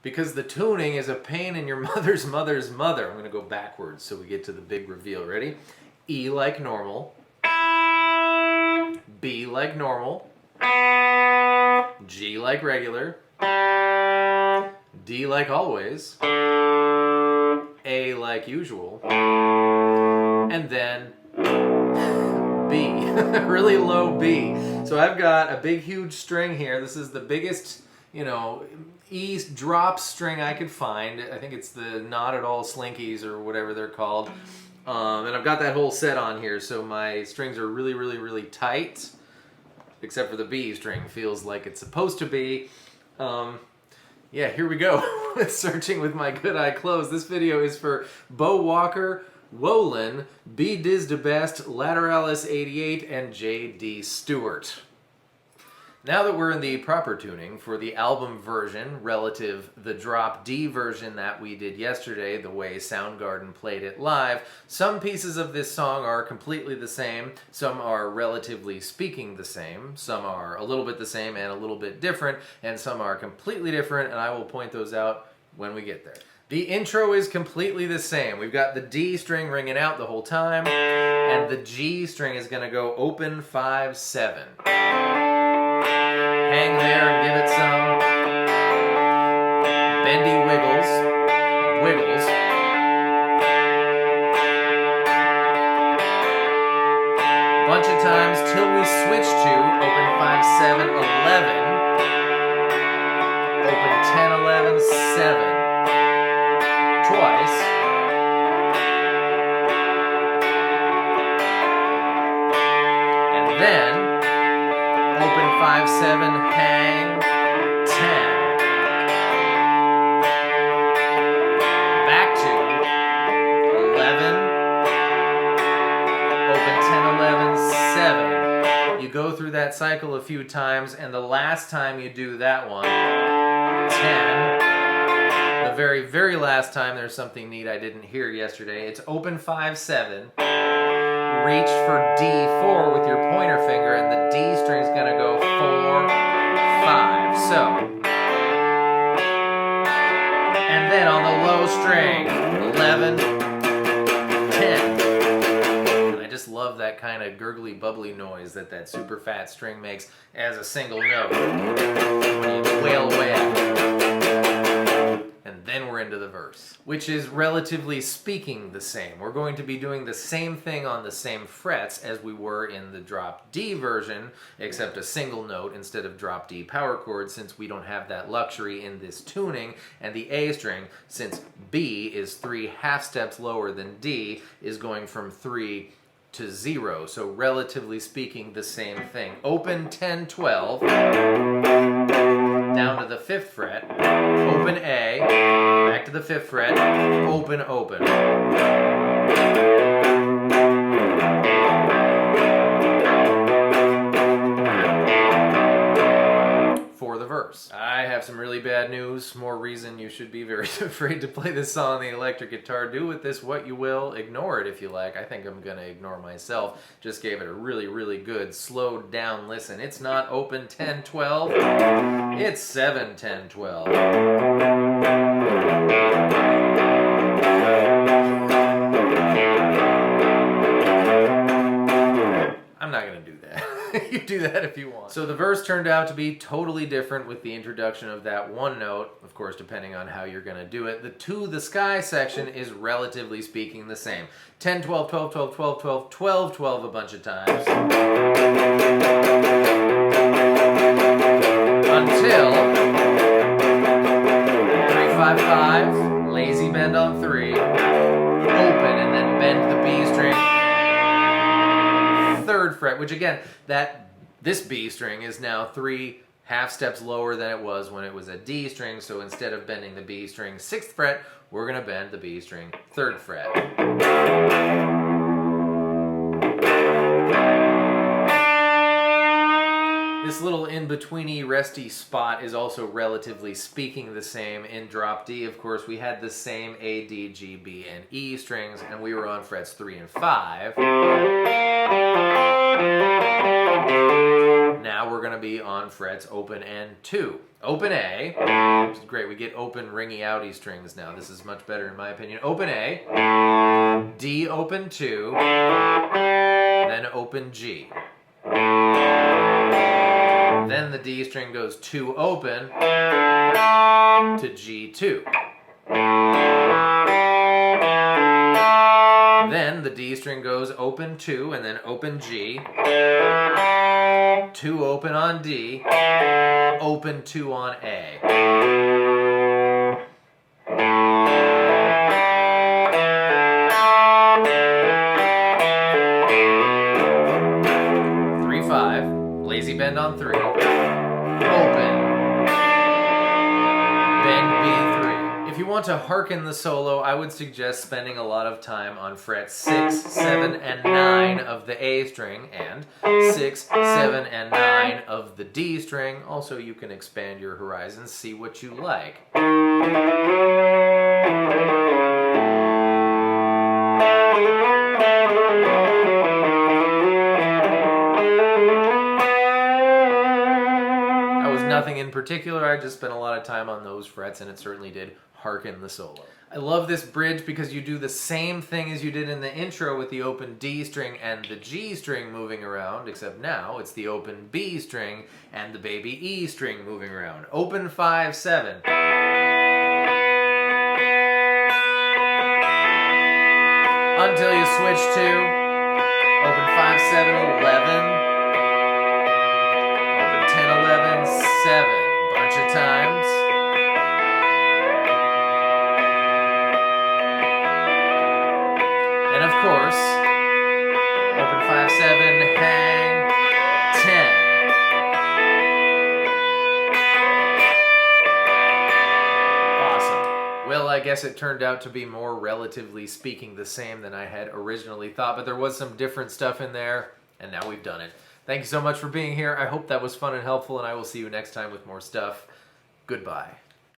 because the tuning is a pain in your mother's mother's mother. I'm going to go backwards so we get to the big reveal. Ready? E like normal. B like normal. G like regular. D like always. A like usual. And then B. Really low B. So I've got a big huge string here. This is the biggest, you know, E drop string I could find. I think it's the Not At All Slinkies or whatever they're called. And I've got that whole set on here, so my strings are really, really, really tight, except for the B string. Feels like it's supposed to be. Yeah, here we go. Searching with my good eye closed. This video is for Bo Walker, Wolin, B Diz de Best, Lateralis 88, and J.D. Stewart. Now that we're in the proper tuning for the album version relative the drop D version that we did yesterday, the way Soundgarden played it live, some pieces of this song are completely the same, some are relatively speaking the same, some are a little bit the same and a little bit different, and some are completely different, and I will point those out when we get there. The intro is completely the same. We've got the D string ringing out the whole time, and the G string is going to go open 5-7. Hang there and give it some bendy wiggles. A bunch of times till we switch to open 5-7, 11, open 10-11, 7. Twice. And then open 5-7, hang 10. Back to 11. Open 10-11, 7. You go through that cycle a few times, and the last time you do that one, 10. The very, very last time, there's something neat I didn't hear yesterday. It's open 5-7. Reach for D4 with your pointer finger, and the D string's gonna go 4-5. So, and then on the low string, 11, 10. And I just love that kind of gurgly, bubbly noise that that super fat string makes as a single note when you wail away at it. And then we're into the verse, which is relatively speaking the same. We're going to be doing the same thing on the same frets as we were in the drop D version, except a single note instead of drop D power chords, since we don't have that luxury in this tuning. And the A string, since B is 3 half steps lower than D, is going from 3 to 0. So relatively speaking, the same thing. Open 10-12. Down to the 5th fret, open A, back to the 5th fret, open, open. For the verse. I have some really bad news, more reason you should be very afraid to play this song on the electric guitar. Do with this what you will, ignore it if you like. I think I'm gonna ignore myself. Just gave it a really, really good slowed down listen. It's not open 10-12, it's 7-10-12. I'm not gonna do that. You do that if you want. So the verse turned out to be totally different with the introduction of that one note, of course, depending on how you're gonna do it. The To the Sky section is relatively speaking the same. 10, 12, 12, 12, 12, 12, 12, 12 a bunch of times. Until 3-5-5, lazy bend on 3, open, and then bend the B string 3rd fret, which again, this B string is now 3 half steps lower than it was when it was a D string, so instead of bending the B string 6th fret, we're gonna bend the B string 3rd fret. This little in-betweeny resty spot is also relatively speaking the same in drop D. Of course, we had the same A, D, G, B, and E strings, and we were on frets 3 and 5. Now we're going to be on frets open and 2. open A, which is great. We get open ringy outy strings now. This is much better in my opinion. Open A, D open 2, then open G. Then the D string goes 2 open to G2. Then the D string goes open 2 and then open G, 2 open on D, open 2 on A. Lazy bend on 3, open, bend B3. If you want to harken the solo, I would suggest spending a lot of time on frets 6, 7, and 9 of the A string and 6, 7, and 9 of the D string. Also, you can expand your horizons, see what you like. Nothing in particular, I just spent a lot of time on those frets and it certainly did harken the solo. I love this bridge because you do the same thing as you did in the intro with the open D string and the G string moving around, except now it's the open B string and the baby E string moving around. Open 5, 7. Until you switch to open 5, 7, 11. 7, bunch of times. And of course, open 5, 7, hang, 10. Awesome. Well, I guess it turned out to be more relatively speaking the same than I had originally thought, but there was some different stuff in there, and now we've done it. Thank you so much for being here. I hope that was fun and helpful, and I will see you next time with more stuff. Goodbye.